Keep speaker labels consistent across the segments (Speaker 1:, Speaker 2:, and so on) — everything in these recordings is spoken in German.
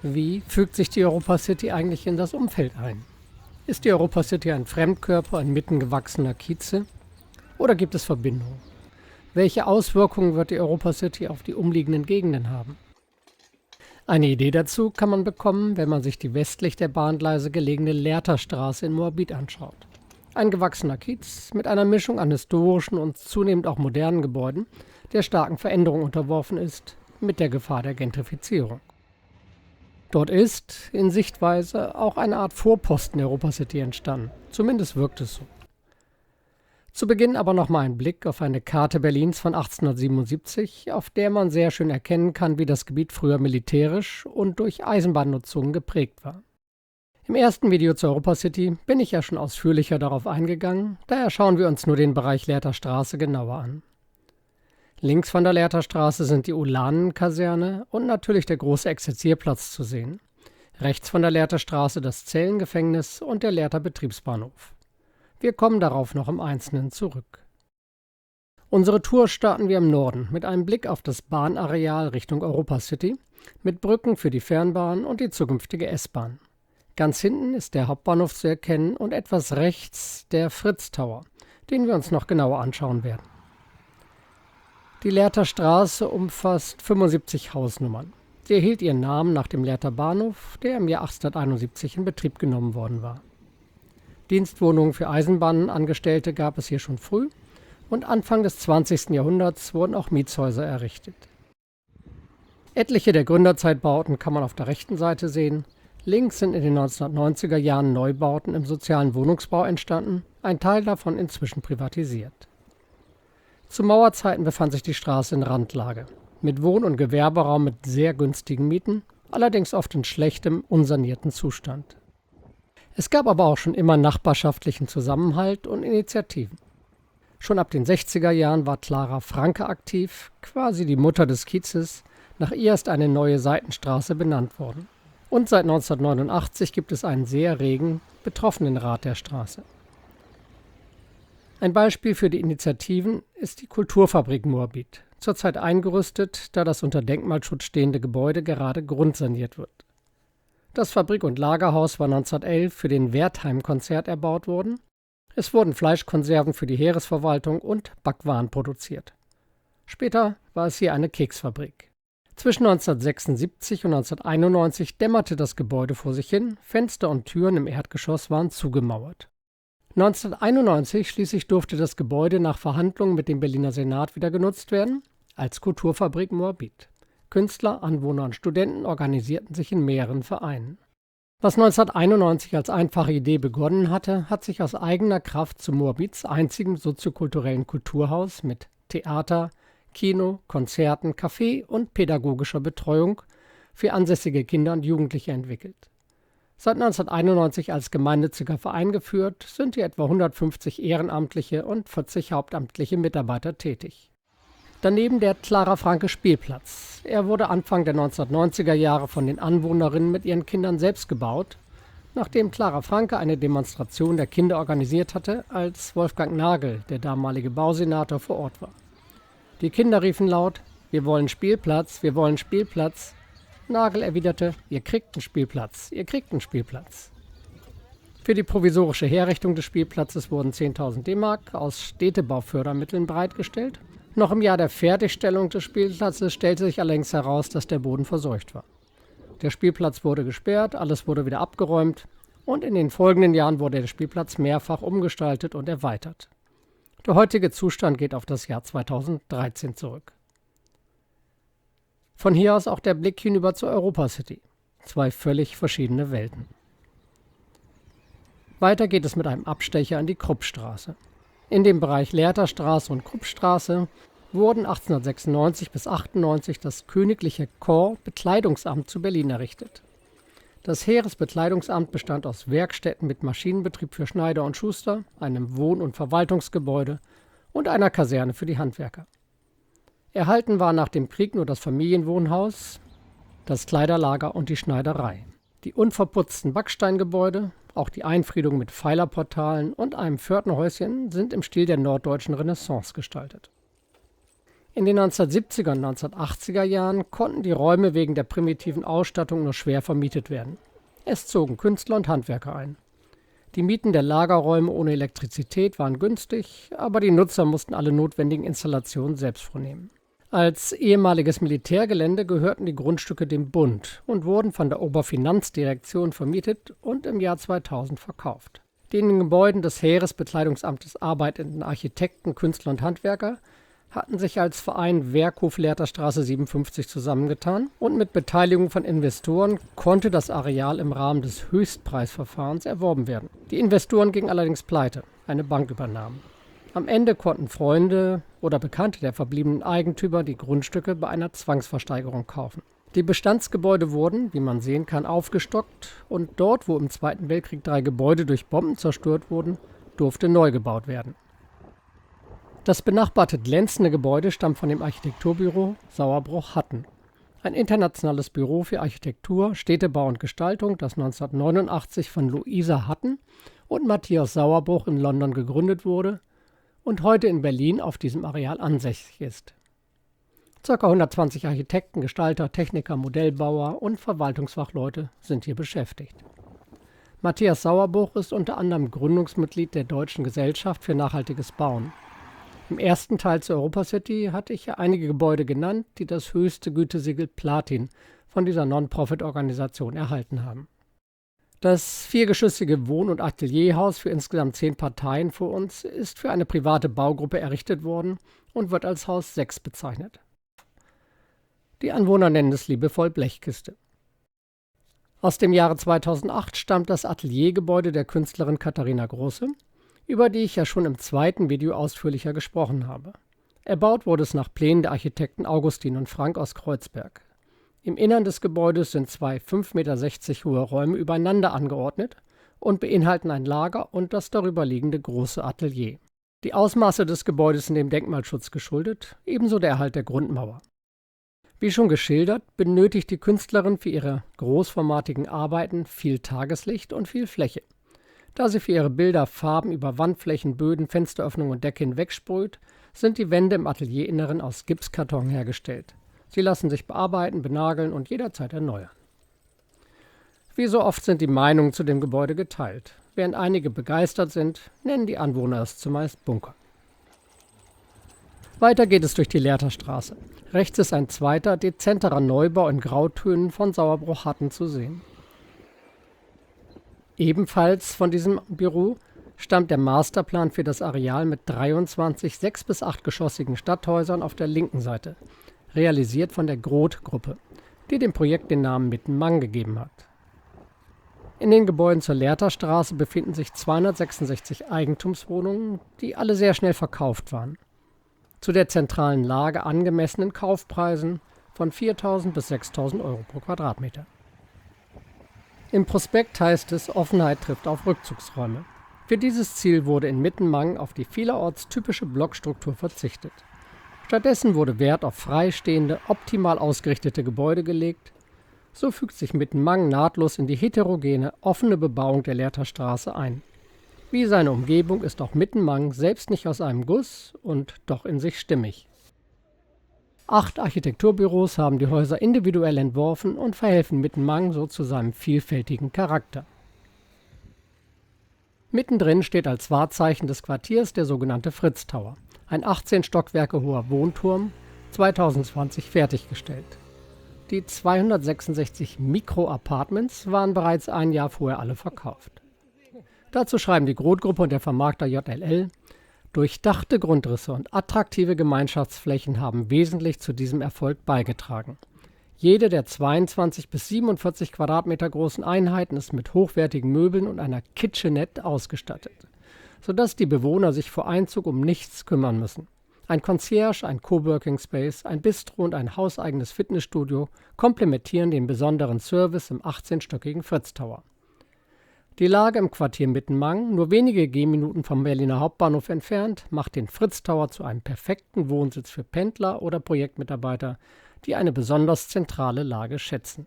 Speaker 1: Wie fügt sich die Europacity eigentlich in das Umfeld ein? Ist die Europacity ein Fremdkörper inmitten gewachsener Kieze? Oder gibt es Verbindungen? Welche Auswirkungen wird die Europacity auf die umliegenden Gegenden haben? Eine Idee dazu kann man bekommen, wenn man sich die westlich der Bahngleise gelegene Lehrterstraße in Moabit anschaut. Ein gewachsener Kiez mit einer Mischung an historischen und zunehmend auch modernen Gebäuden, der starken Veränderungen unterworfen ist, mit der Gefahr der Gentrifizierung. Dort ist, in Sichtweise, auch eine Art Vorposten der Europacity entstanden. Zumindest wirkt es so. Zu Beginn aber nochmal ein Blick auf eine Karte Berlins von 1877, auf der man sehr schön erkennen kann, wie das Gebiet früher militärisch und durch Eisenbahnnutzungen geprägt war. Im ersten Video zur Europacity bin ich ja schon ausführlicher darauf eingegangen, daher schauen wir uns nur den Bereich Lehrter Straße genauer an. Links von der Lehrter Straße sind die Ulanen-Kaserne und natürlich der große Exerzierplatz zu sehen. Rechts von der Lehrter Straße das Zellengefängnis und der Lehrter Betriebsbahnhof. Wir kommen darauf noch im Einzelnen zurück. Unsere Tour starten wir im Norden mit einem Blick auf das Bahnareal Richtung Europacity, mit Brücken für die Fernbahn und die zukünftige S-Bahn. Ganz hinten ist der Hauptbahnhof zu erkennen und etwas rechts der Fritz Tower, den wir uns noch genauer anschauen werden. Die Lehrter Straße umfasst 75 Hausnummern. Sie erhielt ihren Namen nach dem Lehrter Bahnhof, der im Jahr 1871 in Betrieb genommen worden war. Dienstwohnungen für Eisenbahnangestellte gab es hier schon früh und Anfang des 20. Jahrhunderts wurden auch Mietshäuser errichtet. Etliche der Gründerzeitbauten kann man auf der rechten Seite sehen. Links sind in den 1990er Jahren Neubauten im sozialen Wohnungsbau entstanden, ein Teil davon inzwischen privatisiert. Zu Mauerzeiten befand sich die Straße in Randlage, mit Wohn- und Gewerberaum mit sehr günstigen Mieten, allerdings oft in schlechtem, unsanierten Zustand. Es gab aber auch schon immer nachbarschaftlichen Zusammenhalt und Initiativen. Schon ab den 60er Jahren war Clara Franke aktiv, quasi die Mutter des Kiezes. Nach ihr ist eine neue Seitenstraße benannt worden. Und seit 1989 gibt es einen sehr regen Betroffenenrat der Straße. Ein Beispiel für die Initiativen ist die Kulturfabrik Moabit, zurzeit eingerüstet, da das unter Denkmalschutz stehende Gebäude gerade grundsaniert wird. Das Fabrik- und Lagerhaus war 1911 für den Wertheim-Konzert erbaut worden. Es wurden Fleischkonserven für die Heeresverwaltung und Backwaren produziert. Später war es hier eine Keksfabrik. Zwischen 1976 und 1991 dämmerte das Gebäude vor sich hin, Fenster und Türen im Erdgeschoss waren zugemauert. 1991 schließlich durfte das Gebäude nach Verhandlungen mit dem Berliner Senat wieder genutzt werden, als Kulturfabrik Moabit. Künstler, Anwohner und Studenten organisierten sich in mehreren Vereinen. Was 1991 als einfache Idee begonnen hatte, hat sich aus eigener Kraft zu Moabits einzigem soziokulturellen Kulturhaus mit Theater, Kino, Konzerten, Café und pädagogischer Betreuung für ansässige Kinder und Jugendliche entwickelt. Seit 1991 als gemeinnütziger Verein geführt, sind hier etwa 150 ehrenamtliche und 40 hauptamtliche Mitarbeiter tätig. Daneben der Clara Franke Spielplatz. Er wurde Anfang der 1990er Jahre von den Anwohnerinnen mit ihren Kindern selbst gebaut, nachdem Clara Franke eine Demonstration der Kinder organisiert hatte, als Wolfgang Nagel, der damalige Bausenator, vor Ort war. Die Kinder riefen laut: „Wir wollen Spielplatz, wir wollen Spielplatz." Nagel erwiderte: „Ihr kriegt einen Spielplatz, ihr kriegt einen Spielplatz." Für die provisorische Herrichtung des Spielplatzes wurden 10.000 D-Mark aus Städtebaufördermitteln bereitgestellt. Noch im Jahr der Fertigstellung des Spielplatzes stellte sich allerdings heraus, dass der Boden verseucht war. Der Spielplatz wurde gesperrt, alles wurde wieder abgeräumt und in den folgenden Jahren wurde der Spielplatz mehrfach umgestaltet und erweitert. Der heutige Zustand geht auf das Jahr 2013 zurück. Von hier aus auch der Blick hinüber zur Europacity. Zwei völlig verschiedene Welten. Weiter geht es mit einem Abstecher in die Kruppstraße. In dem Bereich Lehrterstraße und Kruppstraße wurden 1896 bis 1898 das Königliche Korps Bekleidungsamt zu Berlin errichtet. Das Heeresbekleidungsamt bestand aus Werkstätten mit Maschinenbetrieb für Schneider und Schuster, einem Wohn- und Verwaltungsgebäude und einer Kaserne für die Handwerker. Erhalten war nach dem Krieg nur das Familienwohnhaus, das Kleiderlager und die Schneiderei. Die unverputzten Backsteingebäude, auch die Einfriedung mit Pfeilerportalen und einem Pförtnerhäuschen sind im Stil der norddeutschen Renaissance gestaltet. In den 1970er und 1980er Jahren konnten die Räume wegen der primitiven Ausstattung nur schwer vermietet werden. Es zogen Künstler und Handwerker ein. Die Mieten der Lagerräume ohne Elektrizität waren günstig, aber die Nutzer mussten alle notwendigen Installationen selbst vornehmen. Als ehemaliges Militärgelände gehörten die Grundstücke dem Bund und wurden von der Oberfinanzdirektion vermietet und im Jahr 2000 verkauft. Die in den Gebäuden des Heeresbekleidungsamtes arbeitenden Architekten, Künstler und Handwerker hatten sich als Verein Werkhof-Lehrterstraße 57 zusammengetan und mit Beteiligung von Investoren konnte das Areal im Rahmen des Höchstpreisverfahrens erworben werden. Die Investoren gingen allerdings pleite, eine Bank übernahm. Am Ende konnten Freunde oder Bekannte der verbliebenen Eigentümer die Grundstücke bei einer Zwangsversteigerung kaufen. Die Bestandsgebäude wurden, wie man sehen kann, aufgestockt und dort, wo im Zweiten Weltkrieg 3 Gebäude durch Bomben zerstört wurden, durfte neu gebaut werden. Das benachbarte glänzende Gebäude stammt von dem Architekturbüro Sauerbruch-Hatten. Ein internationales Büro für Architektur, Städtebau und Gestaltung, das 1989 von Louisa Hatten und Matthias Sauerbruch in London gegründet wurde und heute in Berlin auf diesem Areal ansässig ist. Ca. 120 Architekten, Gestalter, Techniker, Modellbauer und Verwaltungsfachleute sind hier beschäftigt. Matthias Sauerbruch ist unter anderem Gründungsmitglied der Deutschen Gesellschaft für nachhaltiges Bauen. Im ersten Teil zur Europacity hatte ich ja einige Gebäude genannt, die das höchste Gütesiegel Platin von dieser Non-Profit-Organisation erhalten haben. Das viergeschossige Wohn- und Atelierhaus für insgesamt 10 Parteien vor uns ist für eine private Baugruppe errichtet worden und wird als Haus 6 bezeichnet. Die Anwohner nennen es liebevoll Blechkiste. Aus dem Jahre 2008 stammt das Ateliergebäude der Künstlerin Katharina Große, über die ich ja schon im zweiten Video ausführlicher gesprochen habe. Erbaut wurde es nach Plänen der Architekten Augustin und Frank aus Kreuzberg. Im Innern des Gebäudes sind 2 5,60 Meter hohe Räume übereinander angeordnet und beinhalten ein Lager und das darüber liegende große Atelier. Die Ausmaße des Gebäudes sind dem Denkmalschutz geschuldet, ebenso der Erhalt der Grundmauer. Wie schon geschildert, benötigt die Künstlerin für ihre großformatigen Arbeiten viel Tageslicht und viel Fläche. Da sie für ihre Bilder Farben über Wandflächen, Böden, Fensteröffnungen und Decke hinwegsprüht, sind die Wände im Atelierinneren aus Gipskarton hergestellt. Sie lassen sich bearbeiten, benageln und jederzeit erneuern. Wie so oft sind die Meinungen zu dem Gebäude geteilt. Während einige begeistert sind, nennen die Anwohner es zumeist Bunker. Weiter geht es durch die Lehrterstraße. Rechts ist ein zweiter, dezenterer Neubau in Grautönen von Sauerbruch-Hatten zu sehen. Ebenfalls von diesem Büro stammt der Masterplan für das Areal mit 23 6- bis 8-geschossigen Stadthäusern auf der linken Seite, realisiert von der Groth-Gruppe, die dem Projekt den Namen Mittenmang gegeben hat. In den Gebäuden zur Lehrterstraße befinden sich 266 Eigentumswohnungen, die alle sehr schnell verkauft waren. Zu der zentralen Lage angemessenen Kaufpreisen von 4.000 bis 6.000 Euro pro Quadratmeter. Im Prospekt heißt es, Offenheit trifft auf Rückzugsräume. Für dieses Ziel wurde in Mittenmang auf die vielerorts typische Blockstruktur verzichtet. Stattdessen wurde Wert auf freistehende, optimal ausgerichtete Gebäude gelegt. So fügt sich Mittenmang nahtlos in die heterogene, offene Bebauung der Lehrterstraße ein. Wie seine Umgebung ist auch Mittenmang selbst nicht aus einem Guss und doch in sich stimmig. 8 Architekturbüros haben die Häuser individuell entworfen und verhelfen Mittenmang so zu seinem vielfältigen Charakter. Mittendrin steht als Wahrzeichen des Quartiers der sogenannte Fritz Tower, ein 18 Stockwerke hoher Wohnturm, 2020 fertiggestellt. Die 266 Mikro-Apartments waren bereits ein Jahr vorher alle verkauft. Dazu schreiben die Groth-Gruppe und der Vermarkter JLL: Durchdachte Grundrisse und attraktive Gemeinschaftsflächen haben wesentlich zu diesem Erfolg beigetragen. Jede der 22 bis 47 Quadratmeter großen Einheiten ist mit hochwertigen Möbeln und einer Kitchenette ausgestattet, sodass die Bewohner sich vor Einzug um nichts kümmern müssen. Ein Concierge, ein Coworking Space, ein Bistro und ein hauseigenes Fitnessstudio komplementieren den besonderen Service im 18-stöckigen Fritz Tower. Die Lage im Quartier Mittenmang, nur wenige Gehminuten vom Berliner Hauptbahnhof entfernt, macht den Fritz Tower zu einem perfekten Wohnsitz für Pendler oder Projektmitarbeiter, die eine besonders zentrale Lage schätzen.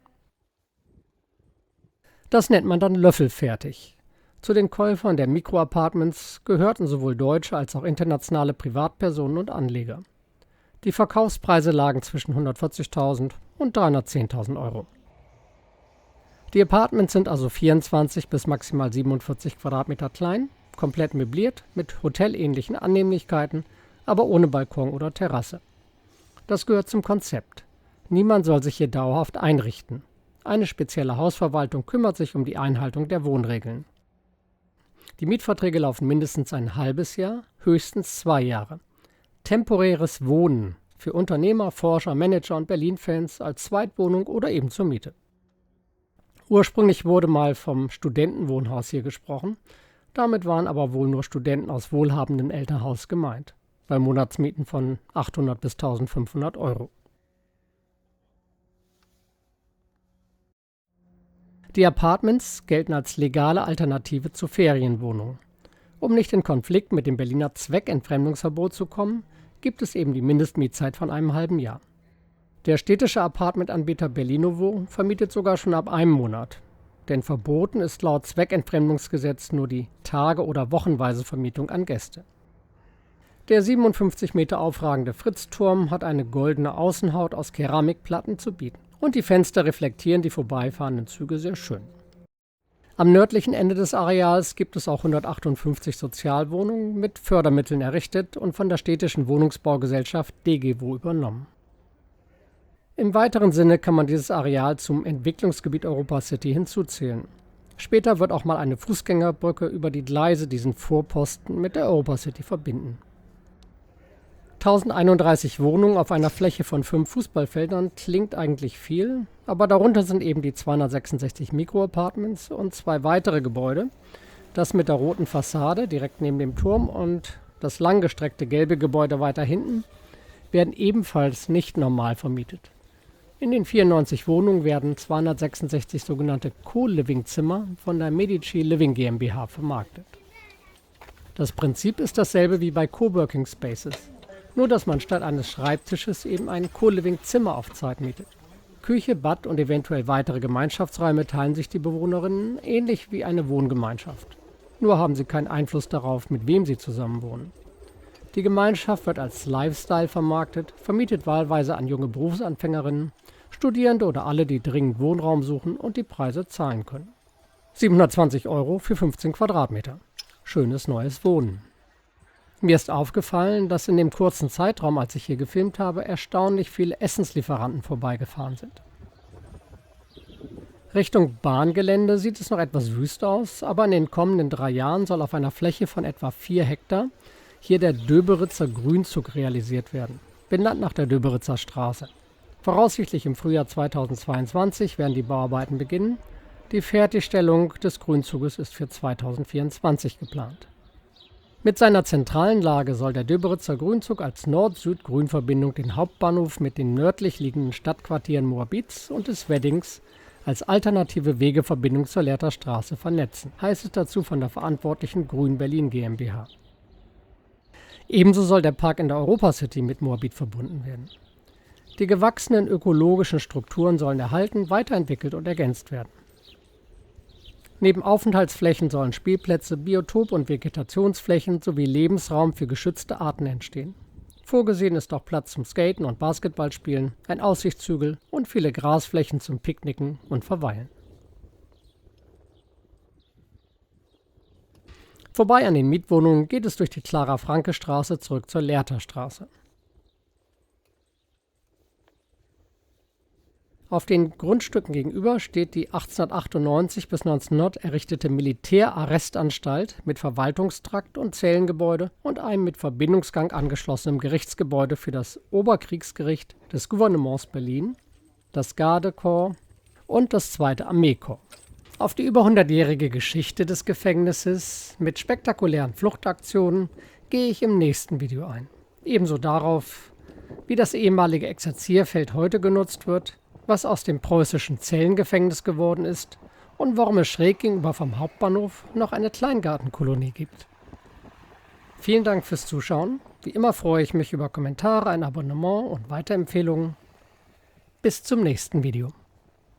Speaker 1: Das nennt man dann löffelfertig. Zu den Käufern der Mikroapartments gehörten sowohl deutsche als auch internationale Privatpersonen und Anleger. Die Verkaufspreise lagen zwischen 140.000 und 310.000 Euro. Die Apartments sind also 24 bis maximal 47 Quadratmeter klein, komplett möbliert, mit hotelähnlichen Annehmlichkeiten, aber ohne Balkon oder Terrasse. Das gehört zum Konzept. Niemand soll sich hier dauerhaft einrichten. Eine spezielle Hausverwaltung kümmert sich um die Einhaltung der Wohnregeln. Die Mietverträge laufen mindestens ein halbes Jahr, höchstens 2 Jahre. Temporäres Wohnen für Unternehmer, Forscher, Manager und Berlin-Fans als Zweitwohnung oder eben zur Miete. Ursprünglich wurde mal vom Studentenwohnhaus hier gesprochen. Damit waren aber wohl nur Studenten aus wohlhabendem Elternhaus gemeint, bei Monatsmieten von 800 bis 1500 Euro. Die Apartments gelten als legale Alternative zu Ferienwohnungen. Um nicht in Konflikt mit dem Berliner Zweckentfremdungsverbot zu kommen, gibt es eben die Mindestmietzeit von einem halben Jahr. Der städtische Apartmentanbieter Berlinovo vermietet sogar schon ab einem Monat. Denn verboten ist laut Zweckentfremdungsgesetz nur die tage- oder wochenweise Vermietung an Gäste. Der 57 Meter aufragende Fritzturm hat eine goldene Außenhaut aus Keramikplatten zu bieten. Und die Fenster reflektieren die vorbeifahrenden Züge sehr schön. Am nördlichen Ende des Areals gibt es auch 158 Sozialwohnungen mit Fördermitteln errichtet und von der städtischen Wohnungsbaugesellschaft DGWO übernommen. Im weiteren Sinne kann man dieses Areal zum Entwicklungsgebiet Europacity hinzuzählen. Später wird auch mal eine Fußgängerbrücke über die Gleise diesen Vorposten mit der Europacity verbinden. 1031 Wohnungen auf einer Fläche von 5 Fußballfeldern klingt eigentlich viel, aber darunter sind eben die 266 Mikroapartments und 2 weitere Gebäude, das mit der roten Fassade direkt neben dem Turm und das langgestreckte gelbe Gebäude weiter hinten, werden ebenfalls nicht normal vermietet. In den 94 Wohnungen werden 266 sogenannte Co-Living-Zimmer von der Medici Living GmbH vermarktet. Das Prinzip ist dasselbe wie bei Coworking Spaces. Nur, dass man statt eines Schreibtisches eben ein Co-Living-Zimmer auf Zeit mietet. Küche, Bad und eventuell weitere Gemeinschaftsräume teilen sich die Bewohnerinnen ähnlich wie eine Wohngemeinschaft. Nur haben sie keinen Einfluss darauf, mit wem sie zusammenwohnen. Die Gemeinschaft wird als Lifestyle vermarktet, vermietet wahlweise an junge Berufsanfängerinnen, Studierende oder alle, die dringend Wohnraum suchen und die Preise zahlen können. 720 Euro für 15 Quadratmeter. Schönes neues Wohnen. Mir ist aufgefallen, dass in dem kurzen Zeitraum, als ich hier gefilmt habe, erstaunlich viele Essenslieferanten vorbeigefahren sind. Richtung Bahngelände sieht es noch etwas wüst aus, aber in den kommenden 3 Jahren soll auf einer Fläche von etwa 4 Hektar hier der Döberitzer Grünzug realisiert werden, benannt nach der Döberitzer Straße. Voraussichtlich im Frühjahr 2022 werden die Bauarbeiten beginnen. Die Fertigstellung des Grünzuges ist für 2024 geplant. Mit seiner zentralen Lage soll der Döberitzer Grünzug als Nord-Süd-Grünverbindung den Hauptbahnhof mit den nördlich liegenden Stadtquartieren Moabits und des Weddings als alternative Wegeverbindung zur Lehrter Straße vernetzen, heißt es dazu von der verantwortlichen Grün Berlin GmbH. Ebenso soll der Park in der Europacity mit Moabit verbunden werden. Die gewachsenen ökologischen Strukturen sollen erhalten, weiterentwickelt und ergänzt werden. Neben Aufenthaltsflächen sollen Spielplätze, Biotop- und Vegetationsflächen sowie Lebensraum für geschützte Arten entstehen. Vorgesehen ist auch Platz zum Skaten und Basketballspielen, ein Aussichtshügel und viele Grasflächen zum Picknicken und Verweilen. Vorbei an den Mietwohnungen geht es durch die Clara-Franke-Straße zurück zur Lehrter Straße. Auf den Grundstücken gegenüber steht die 1898 bis 1900 errichtete Militärarrestanstalt mit Verwaltungstrakt und Zellengebäude und einem mit Verbindungsgang angeschlossenen Gerichtsgebäude für das Oberkriegsgericht des Gouvernements Berlin, das Gardekorps und das 2. Armeekorps. Auf die über 100-jährige Geschichte des Gefängnisses mit spektakulären Fluchtaktionen gehe ich im nächsten Video ein. Ebenso darauf, wie das ehemalige Exerzierfeld heute genutzt wird, was aus dem preußischen Zellengefängnis geworden ist und warum es schräg gegenüber vom Hauptbahnhof noch eine Kleingartenkolonie gibt. Vielen Dank fürs Zuschauen. Wie immer freue ich mich über Kommentare, ein Abonnement und Weiterempfehlungen. Bis zum nächsten Video.